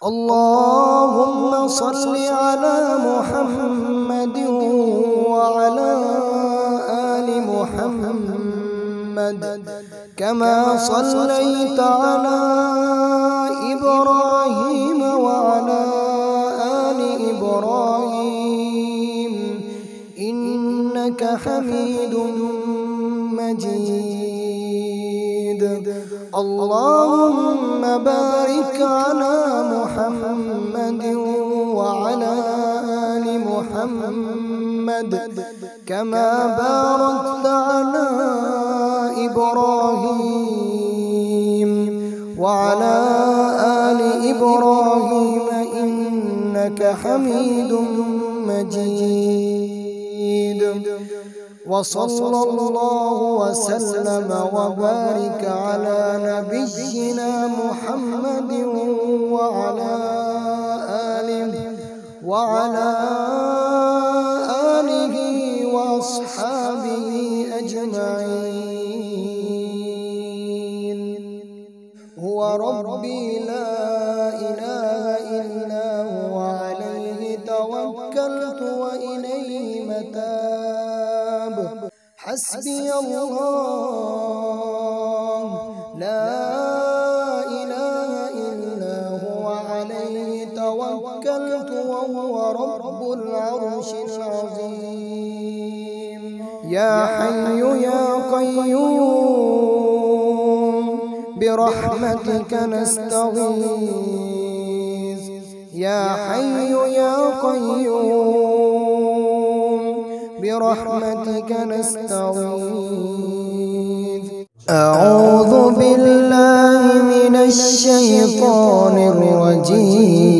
اللهم صل على محمد وعلى آل محمد كما صليت على إبراهيم وعلى آل إبراهيم إنك حميد مجيد. اللهم بارك على محمد وعلى آل محمد كما باركت على إبراهيم وعلى آل إبراهيم إنك حميد مجيد. وصلى الله وسلم وبارك على نبينا محمد وعلى آله وأصحابه أجمعين. هو ربي لا إله إلا هو عليه توكلت وإليه متاب. حسبي الله لا إله إلا هو عليه توكلت وهو رب العرش العظيم. يا حي يا قيوم برحمتك نستغيث. يا حي يا قيوم برحمتك نستغيث. أعوذ بالله من الشيطان الرجيم.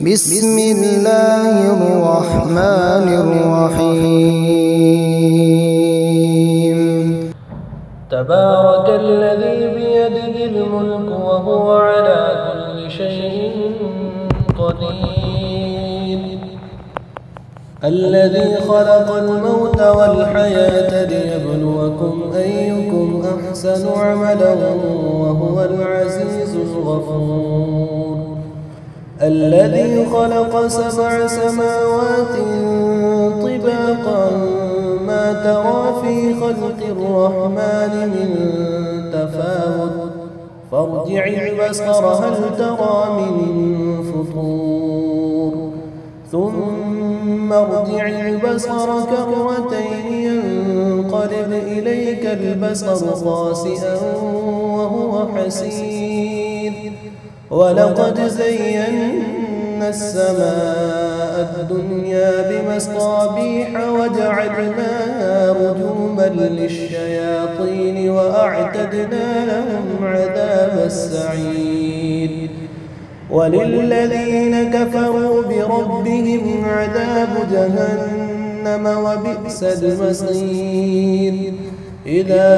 بسم الله الرحمن الرحيم. تبارك الذي بيده الملك وهو على كل شيء قدير. الذي خلق الموت والحياة ليبلوكم أيكم أحسن عملا وهو العزيز الغفور. الذي خلق 7 سماوات طباقا ما ترى في خلق الرحمن من تفاوت فارجع البصر هل ترى من فطور ثم ارجع البصر كرتين ينقلب إليك البصر خاسئا وهو حسير. ولقد زينا السماء الدنيا بمصابيح وجعلناها رجوما للشياطين وأعتدنا لهم عذاب السعير. وللذين كفروا بربهم عذاب جهنم وبئس المصير. إذا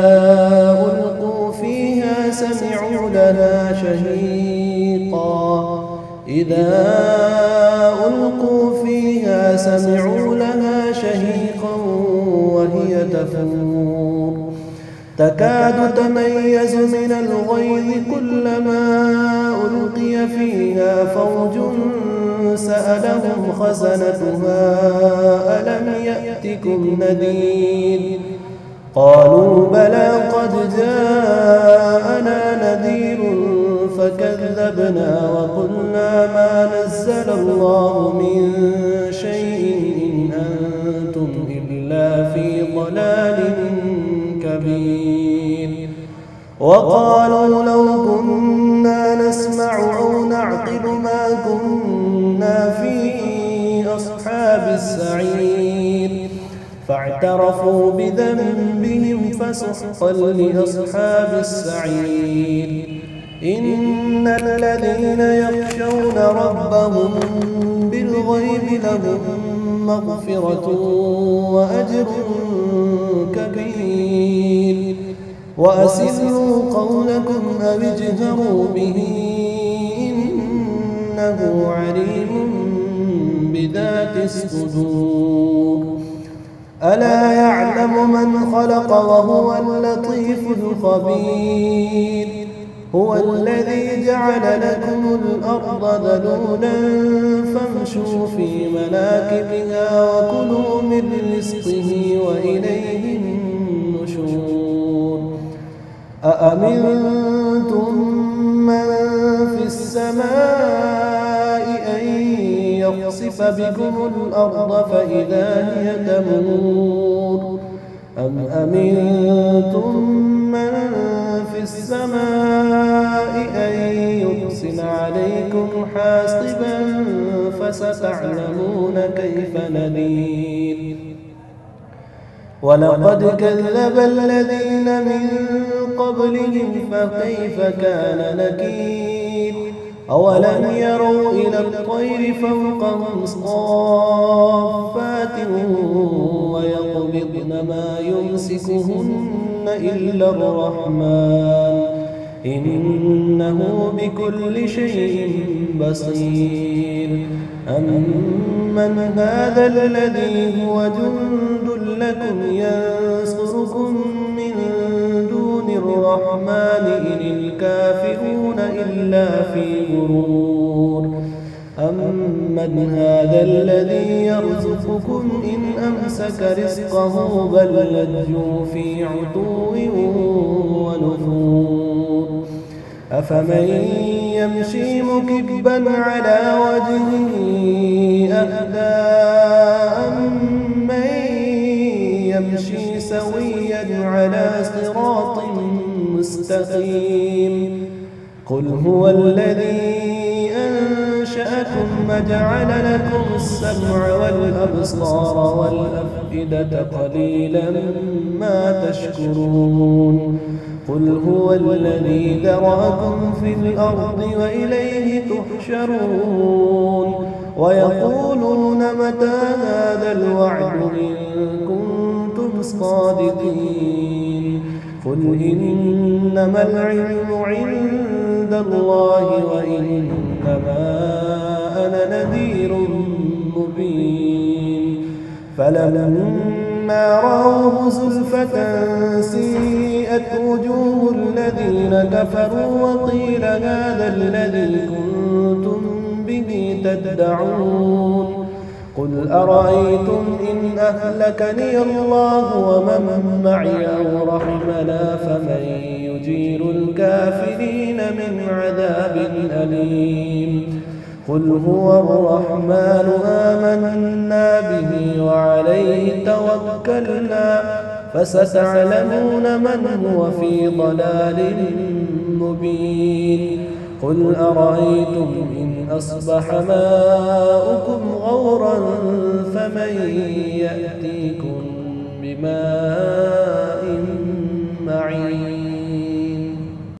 ألقوا فيها سمعوا لها شهيقا. إذا ألقوا فيها سمعوا لها شهيقا وهي تفور تكاد تميز من الغيظ كلما ألقي فيها فوج سألهم خزنتها ألم يأتكم نذير قالوا بلى قد جاءنا نذير فكذبنا وقلنا ما نزل الله من شيء إن أنتم إلا في ضلال كبير. وقالوا لو كنا نسمع أو نعقل ما كنا في أصحاب السعير فاعترفوا بذنبهم فسحقا لأصحاب السعير. إن الذين يخشون ربهم بالغيب لهم مغفرة وأجر كبير. وأسروا قولكم أو اجهروا به إنه عليم بذات الصدور. ألا يعلم من خلق وهو اللطيف الخبير. هو الذي جعل لكم الأرض ذلولا فامشوا في مناكبها وكلوا من رزقه وإليه النشور أأمنتم من في السماء أن يخسف بكم الأرض فإذا هي تمور أم أمنتم من في السماء أن يرسل عليكم حاصبا فستعلمون كيف نذير ولقد كذب الذين من قبلهم فكيف كان نكير أولم يروا إلى الطير فوقهم صافات ويقبضن ما يمسكهن إلا الرحمن إنه بكل شيء بصير أمن هذا الذي هو جند لكم ينصركم من دون الرحمن إن الكافرون إلا في غرور أمن هذا الذي يرزقكم إن أمسك رزقه بل لجوا في عتو ونفور أفمن يمشي مكبا على وجهه أهدى أمن يمشي سويا على صراط مستقيم قل هو الذي أنشأكم وجعل لكم السمع والأبصار والأفئدة قليلا ما تشكرون قل هو الذي ذرأكم في الأرض وإليه تحشرون ويقولون متى هذا الوعد إن كنتم صادقين قل إنما العلم عند الله وإنما أنا نذير مبين فلما رأوه زلفة سيئت وجوه الذين كفروا وقيل هذا الذي كنتم به تدعون قل أرأيتم إن أهلكني الله ومن معي أو رحمنا فمن يجير الكافرين من عذاب أليم قل هو الرحمن آمنا به وعليه توكلنا فستعلمون من هو في ضلال مبين قل أرأيتم إن أصبح ماؤكم غورا فمن يأتيكم بماء